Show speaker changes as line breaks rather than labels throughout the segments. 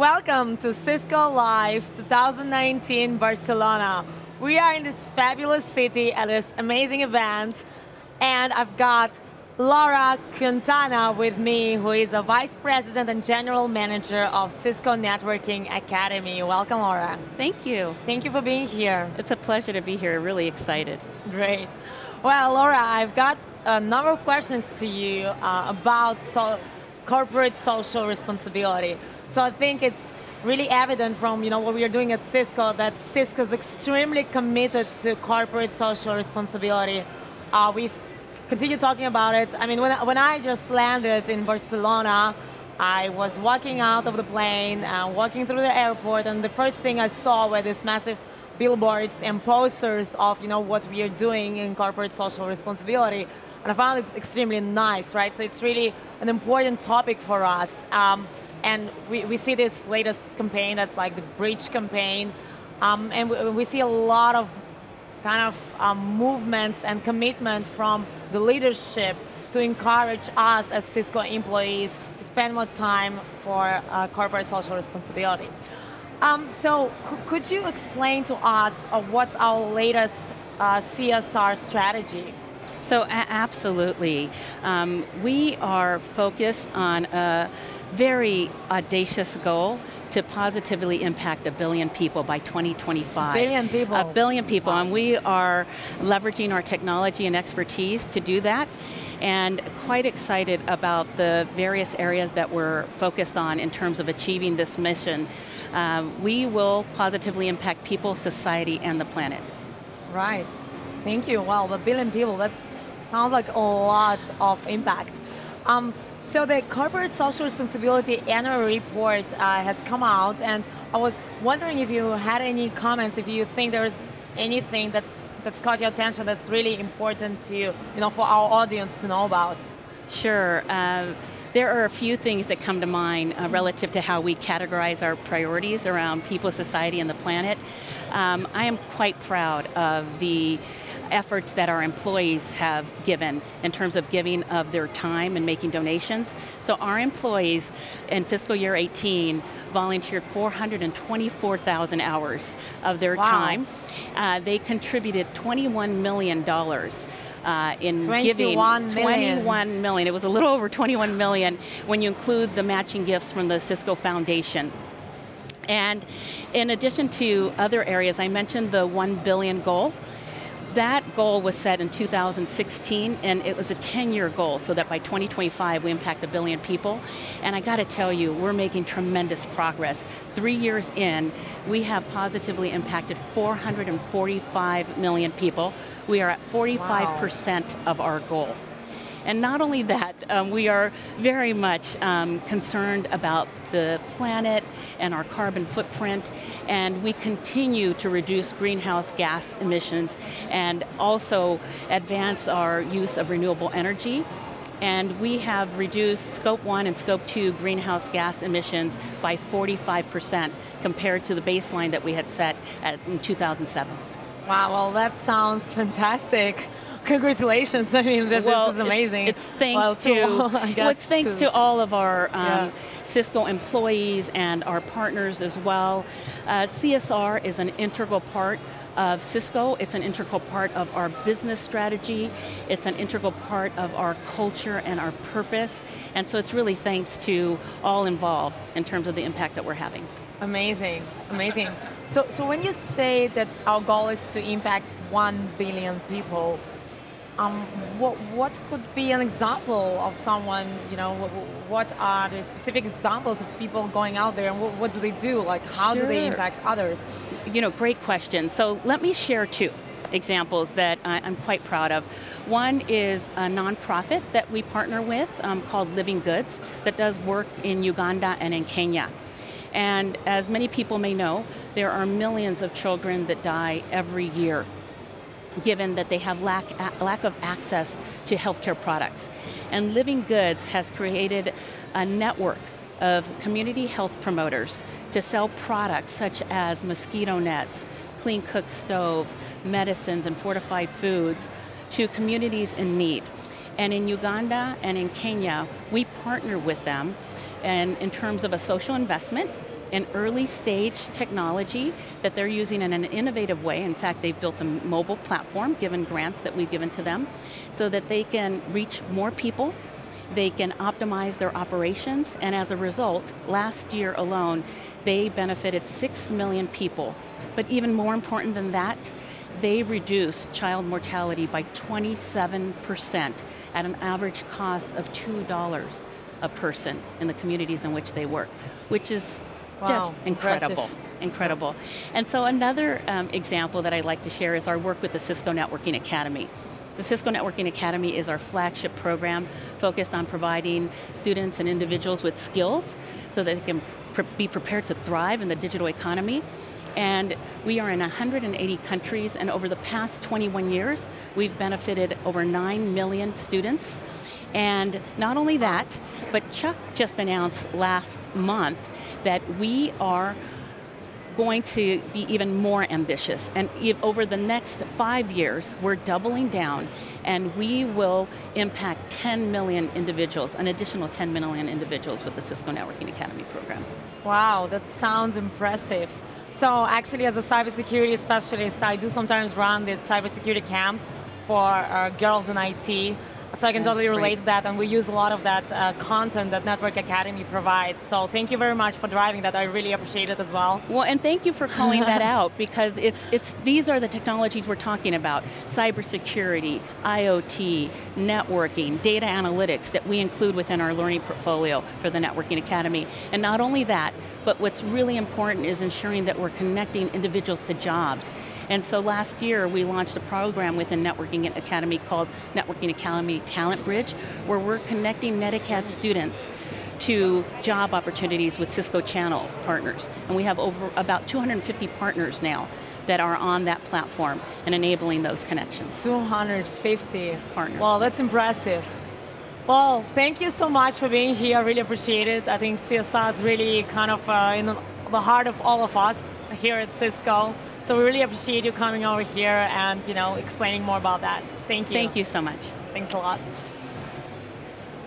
Welcome to Cisco Live 2019 Barcelona. We are in this fabulous city at this amazing event, and I've got Laura Quintana with me, who is a Vice President and General Manager of Cisco Networking Academy. Welcome, Laura.
Thank you.
Thank you for being here.
It's a pleasure to be here, really excited.
Great. Well, Laura, I've got a number of questions to you about corporate social responsibility. So I think it's really evident from what we are doing at Cisco that Cisco is extremely committed to corporate social responsibility. We continue talking about it. I mean, when I just landed in Barcelona, I was walking out of the plane, walking through the airport, and the first thing I saw were these massive billboards and posters of what we are doing in corporate social responsibility. And I found it extremely nice, right? So it's really an important topic for us. And we see this latest campaign that's like the Bridge campaign. And we see a lot of kind of movements and commitment from the leadership to encourage us as Cisco employees to spend more time for corporate social responsibility. So could you explain to us what's our latest CSR strategy?
So absolutely. We are focused on a very audacious goal to positively impact 1 billion people by 2025.
1 billion people.
1 billion people, and we are leveraging our technology and expertise to do that, and quite excited about the various areas that we're focused on in terms of achieving this mission. We will positively impact people, society, and the planet.
Right. Thank you. Wow, 1 billion people, that sounds like a lot of impact. So the Corporate Social Responsibility Annual Report has come out, and I was wondering if you had any comments, if you think there's anything that's caught your attention that's really important to you, for our audience to know about.
Sure. There are a few things that come to mind relative to how we categorize our priorities around people, society, and the planet. I am quite proud of the efforts that our employees have given in terms of giving of their time and making donations. So our employees in fiscal year 18 volunteered 424,000 hours of their time. They contributed $21 million in giving. 21 million. It was a little over 21 million when you include the matching gifts from the Cisco Foundation. And in addition to other areas, I mentioned the 1 billion goal. That goal was set in 2016, and it was a 10-year goal, so that by 2025 we impact 1 billion people. And I got to tell you, we're making tremendous progress. 3 years in, we have positively impacted 445 million people. We are at 45% of our goal. And not only that, we are very much concerned about the planet and our carbon footprint, and we continue to reduce greenhouse gas emissions and also advance our use of renewable energy. And we have reduced Scope 1 and Scope 2 greenhouse gas emissions by 45% compared to the baseline that we had set in 2007.
Wow, well that sounds fantastic. Congratulations! I mean, this is amazing.
It's thanks to all of our Cisco employees and our partners as well. CSR is an integral part of Cisco. It's an integral part of our business strategy. It's an integral part of our culture and our purpose. And so it's really thanks to all involved in terms of the impact that we're having.
Amazing, amazing. So when you say that our goal is to impact 1 billion people, what could be an example of someone, what are the specific examples of people going out there, and what do they do? Like, how do they impact others?
Great question. So let me share 2 examples that I'm quite proud of. One is a nonprofit that we partner with called Living Goods that does work in Uganda and in Kenya. And as many people may know, there are millions of children that die every year, given that they have lack of access to healthcare products. And Living Goods has created a network of community health promoters to sell products such as mosquito nets, clean cook stoves, medicines, and fortified foods to communities in need. And in Uganda and in Kenya, we partner with them and in terms of a social investment an early stage technology that they're using in an innovative way. In fact, they've built a mobile platform, given grants that we've given to them, so that they can reach more people, they can optimize their operations, and as a result, last year alone, they benefited 6 million people. But even more important than that, they reduced child mortality by 27% at an average cost of $2 a person in the communities in which they work, which is just incredible. Incredible. And so another example that I'd like to share is our work with the Cisco Networking Academy. The Cisco Networking Academy is our flagship program focused on providing students and individuals with skills so that they can be prepared to thrive in the digital economy. And we are in 180 countries, and over the past 21 years, we've benefited over 9 million students. And not only that, but Chuck just announced last month that we are going to be even more ambitious. And over the next 5 years, we're doubling down, and we will impact 10 million individuals, an additional 10 million individuals with the Cisco Networking Academy program.
Wow, that sounds impressive. So actually, as a cybersecurity specialist, I do sometimes run these cybersecurity camps for girls in IT. So I can totally relate to that, and we use a lot of that content that Network Academy provides. So thank you very much for driving that. I really appreciate it as well.
Well, and thank you for calling that out, because these are the technologies we're talking about: cybersecurity, IoT, networking, data analytics that we include within our learning portfolio for the Networking Academy. And not only that, but what's really important is ensuring that we're connecting individuals to jobs. And so last year, we launched a program within Networking Academy called Networking Academy Talent Bridge, where we're connecting NetAcad students to job opportunities with Cisco Channels partners. And we have over about 250 partners now that are on that platform and enabling those connections.
250
partners.
Well, that's impressive. Well, thank you so much for being here. I really appreciate it. I think CSR is really kind of in the heart of all of us here at Cisco. So we really appreciate you coming over here and explaining more about that. Thank you.
Thank you so much.
Thanks a lot.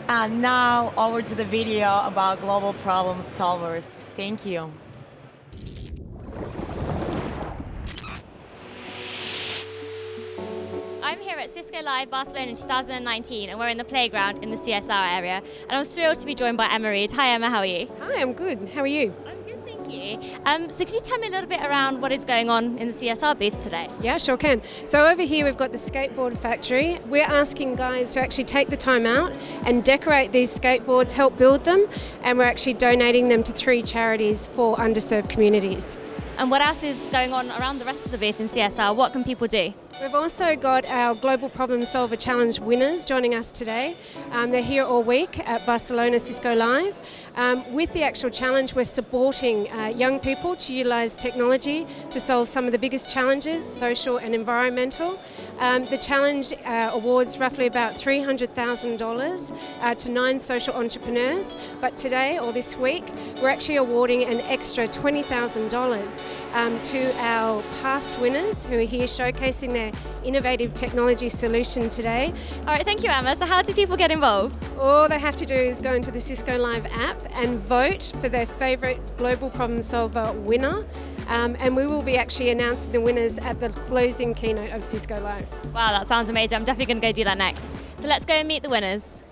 And now over to the video about global problem solvers. Thank you.
I'm here at Cisco Live Barcelona in 2019, and we're in the playground in the CSR area. And I'm thrilled to be joined by Emma Reed. Hi Emma, how are you?
Hi, I'm good. How are you?
I'm good, thank you. So could you tell me a little bit around what is going on in the CSR booth today?
Yeah, sure can. So over here we've got the skateboard factory. We're asking guys to actually take the time out and decorate these skateboards, help build them, and we're actually donating them to 3 charities for underserved communities.
And what else is going on around the rest of the booth in CSR? What can people do?
We've also got our Global Problem Solver Challenge winners joining us today. They're here all week at Barcelona Cisco Live. With the actual challenge, we're supporting young people to utilise technology to solve some of the biggest challenges, social and environmental. The challenge awards roughly about $300,000 to 9 social entrepreneurs, but today, or this week, we're actually awarding an extra $20,000 to our past winners who are here showcasing their innovative technology solution today.
All right, thank you, Emma. So how do people get involved?
All they have to do is go into the Cisco Live app and vote for their favourite Global Problem Solver winner. And we will be actually announcing the winners at the closing keynote of Cisco Live.
Wow, that sounds amazing. I'm definitely going to go do that next. So let's go and meet the winners.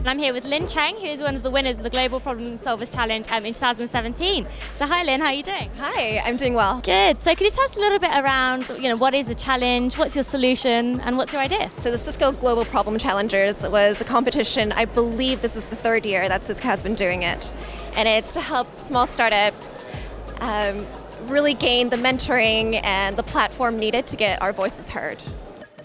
I'm here with Lynn Cheng, who is one of the winners of the Global Problem Solvers Challenge in 2017. So hi Lynn, how are you doing?
Hi, I'm doing well.
Good. So could you tell us a little bit around, what is the challenge, what's your solution, and what's your idea?
So the Cisco Global Problem Challengers was a competition. I believe this is the 3rd year that Cisco has been doing it. And it's to help small startups really gain the mentoring and the platform needed to get our voices heard.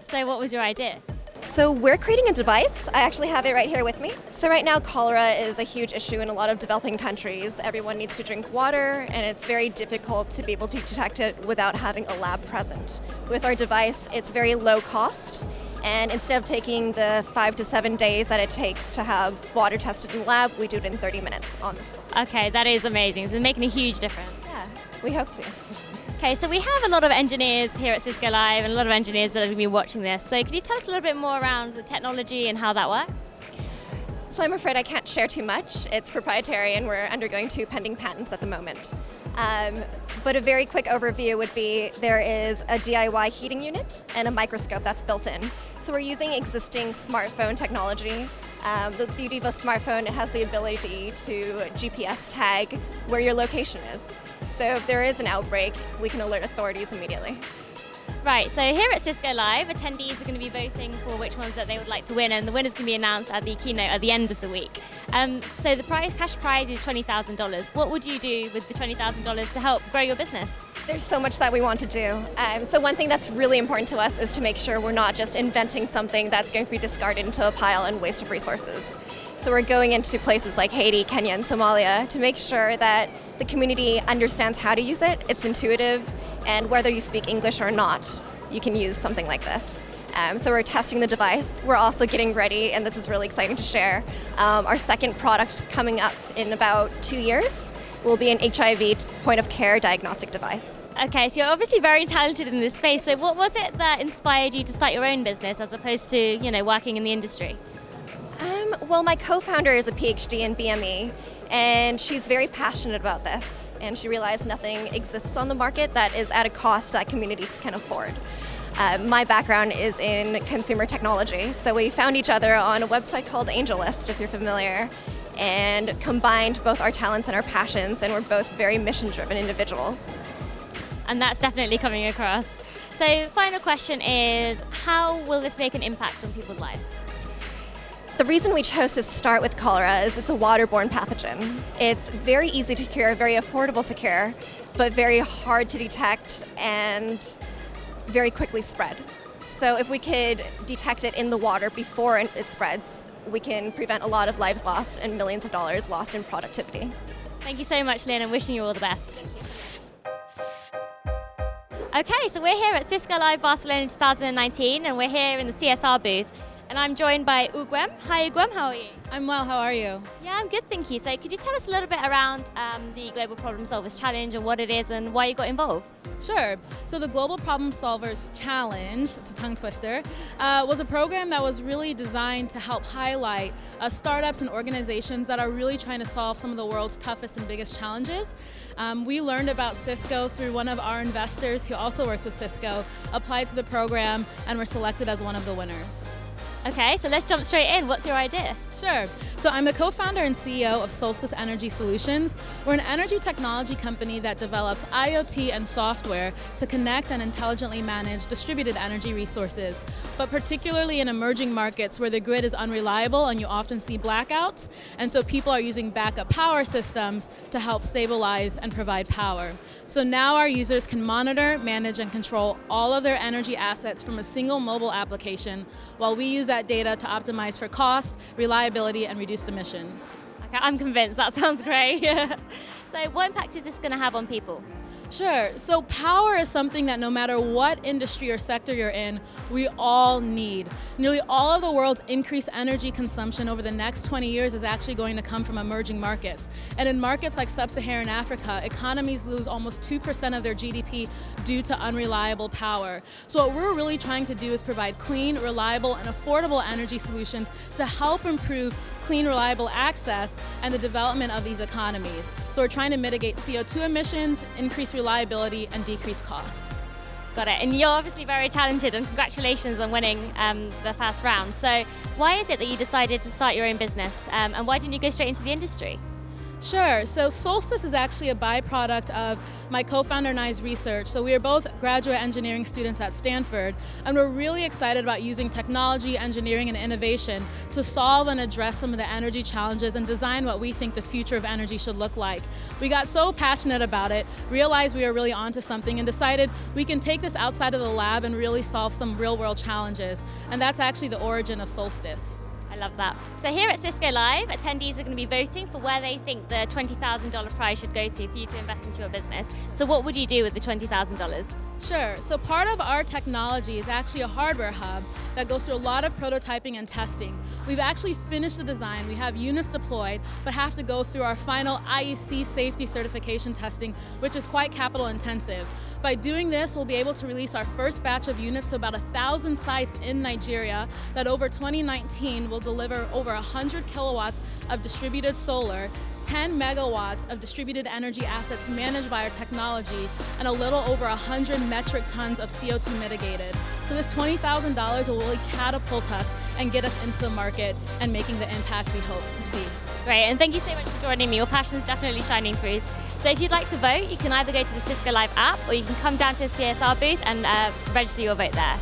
So what was your idea?
So we're creating a device. I actually have it right here with me. So right now cholera is a huge issue in a lot of developing countries. Everyone needs to drink water, and it's very difficult to be able to detect it without having a lab present. With our device, it's very low cost, and instead of taking the 5 to 7 days that it takes to have water tested in the lab, we do it in 30 minutes on this.
Okay, that is amazing. So making a huge difference.
Yeah, we hope to.
Okay, so we have a lot of engineers here at Cisco Live and a lot of engineers that are going to be watching this. So could you tell us a little bit more around the technology and how that works?
So I'm afraid I can't share too much. It's proprietary and we're undergoing 2 pending patents at the moment. But a very quick overview would be there is a DIY heating unit and a microscope that's built in. So we're using existing smartphone technology. The beauty of a smartphone, it has the ability to GPS tag where your location is. So if there is an outbreak, we can alert authorities immediately.
Right, so here at Cisco Live, attendees are going to be voting for which ones that they would like to win, and the winners can be announced at the keynote at the end of the week. So the cash prize is $20,000. What would you do with the $20,000 to help grow your business?
There's so much that we want to do. So one thing that's really important to us is to make sure we're not just inventing something that's going to be discarded into a pile and waste of resources. So we're going into places like Haiti, Kenya, and Somalia to make sure that the community understands how to use it, it's intuitive, and whether you speak English or not, you can use something like this. So we're testing the device. We're also getting ready, and this is really exciting to share, our second product coming up in about 2 years will be an HIV point-of-care diagnostic device.
Okay, so you're obviously very talented in this space. So what was it that inspired you to start your own business as opposed to, working in the industry?
Well, my co-founder is a PhD in BME, and she's very passionate about this. And she realized nothing exists on the market that is at a cost that communities can afford. My background is in consumer technology, so we found each other on a website called AngelList, if you're familiar, and combined both our talents and our passions, and we're both very mission-driven individuals.
And that's definitely coming across. So final question is, how will this make an impact on people's lives?
The reason we chose to start with cholera is it's a waterborne pathogen. It's very easy to cure, very affordable to cure, but very hard to detect and very quickly spread. So if we could detect it in the water before it spreads, we can prevent a lot of lives lost and millions of dollars lost in productivity.
Thank you so much, Lynn, and wishing you all the best. Okay, so we're here at Cisco Live Barcelona 2019, and we're here in the CSR booth. And I'm joined by Ugwem. Hi Ugwem, how are you?
I'm well, how are you?
Yeah, I'm good, thank you. So could you tell us a little bit around the Global Problem Solvers Challenge and what it is and why you got involved?
Sure. So the Global Problem Solvers Challenge, it's a tongue twister, was a program that was really designed to help highlight startups and organizations that are really trying to solve some of the world's toughest and biggest challenges. We learned about Cisco through one of our investors who also works with Cisco, applied to the program, and were selected as one of the winners.
Okay, so let's jump straight in. What's your idea?
Sure. So I'm the co-founder and CEO of Solstice Energy Solutions. We're an energy technology company that develops IoT and software to connect and intelligently manage distributed energy resources, but particularly in emerging markets where the grid is unreliable and you often see blackouts, and so people are using backup power systems to help stabilize and provide power. So now our users can monitor, manage, and control all of their energy assets from a single mobile application, while we use that data to optimize for cost, reliability, and reduced emissions.
Okay, I'm convinced. That sounds great. So what impact is this going to have on people?
Sure. So power is something that no matter what industry or sector you're in, we all need. Nearly all of the world's increased energy consumption over the next 20 years is actually going to come from emerging markets. And in markets like sub-Saharan Africa, economies lose almost 2% of their GDP due to unreliable power. So what we're really trying to do is provide clean, reliable, and affordable energy solutions to help improve clean, reliable access and the development of these economies. So we're trying to mitigate CO2 emissions, increase reliability, and decrease cost.
Got it. And you're obviously very talented, and congratulations on winning the first round. So why is it that you decided to start your own business, and why didn't you go straight into the industry?
Sure. So Solstice is actually a byproduct of my co-founder and I's research. So we are both graduate engineering students at Stanford, and we're really excited about using technology, engineering, and innovation to solve and address some of the energy challenges and design what we think the future of energy should look like. We got so passionate about it, realized we were really onto something, and decided we can take this outside of the lab and really solve some real-world challenges. And that's actually the origin of Solstice.
I love that. So here at Cisco Live, attendees are going to be voting for where they think the $20,000 prize should go to for you to invest into your business. So what would you do with the $20,000?
Sure. So part of our technology is actually a hardware hub that goes through a lot of prototyping and testing. We've actually finished the design. We have units deployed, but have to go through our final IEC safety certification testing, which is quite capital intensive. By doing this, we'll be able to release our first batch of units to about 1,000 sites in Nigeria that over 2019 will deliver over 100 kilowatts of distributed solar, 10 megawatts of distributed energy assets managed by our technology, and a little over 100 metric tons of CO2 mitigated. So this $20,000 will really catapult us and get us into the market and making the impact we hope to see.
Great, and thank you so much for joining me. Your passion's definitely shining through. So if you'd like to vote, you can either go to the Cisco Live app or you can come down to the CSR booth and register your vote there.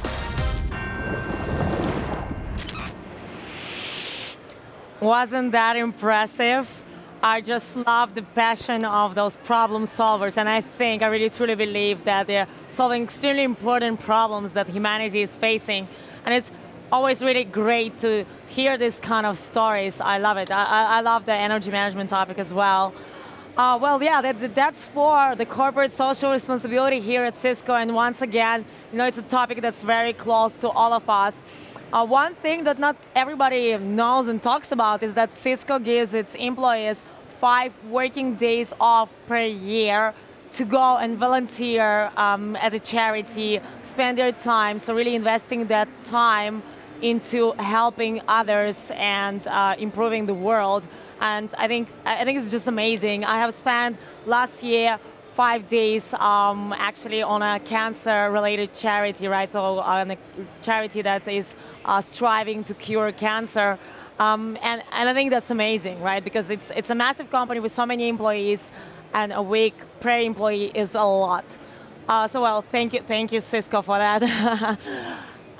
Wasn't that impressive? I just love the passion of those problem solvers, and I really truly believe that they're solving extremely important problems that humanity is facing. And it's always really great to hear these kind of stories. I love it. I love the energy management topic as well. Well, yeah, that's for the corporate social responsibility here at Cisco. And once again, it's a topic that's very close to all of us. One thing that not everybody knows and talks about is that Cisco gives its employees 5 working days off per year to go and volunteer at a charity, spend their time, so really investing that time into helping others and improving the world. And I think it's just amazing. I have spent last year 5 days actually on a cancer-related charity, right? So on a charity that is striving to cure cancer. And I think that's amazing, right? Because it's a massive company with so many employees, and a week per employee is a lot. So well, thank you, Cisco, for that.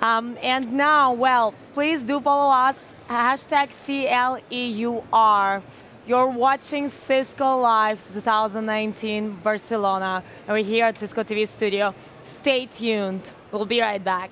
And now, well, please do follow us, #CLEUR. You're watching Cisco Live 2019 Barcelona, and we're here at Cisco TV studio. Stay tuned. We'll be right back.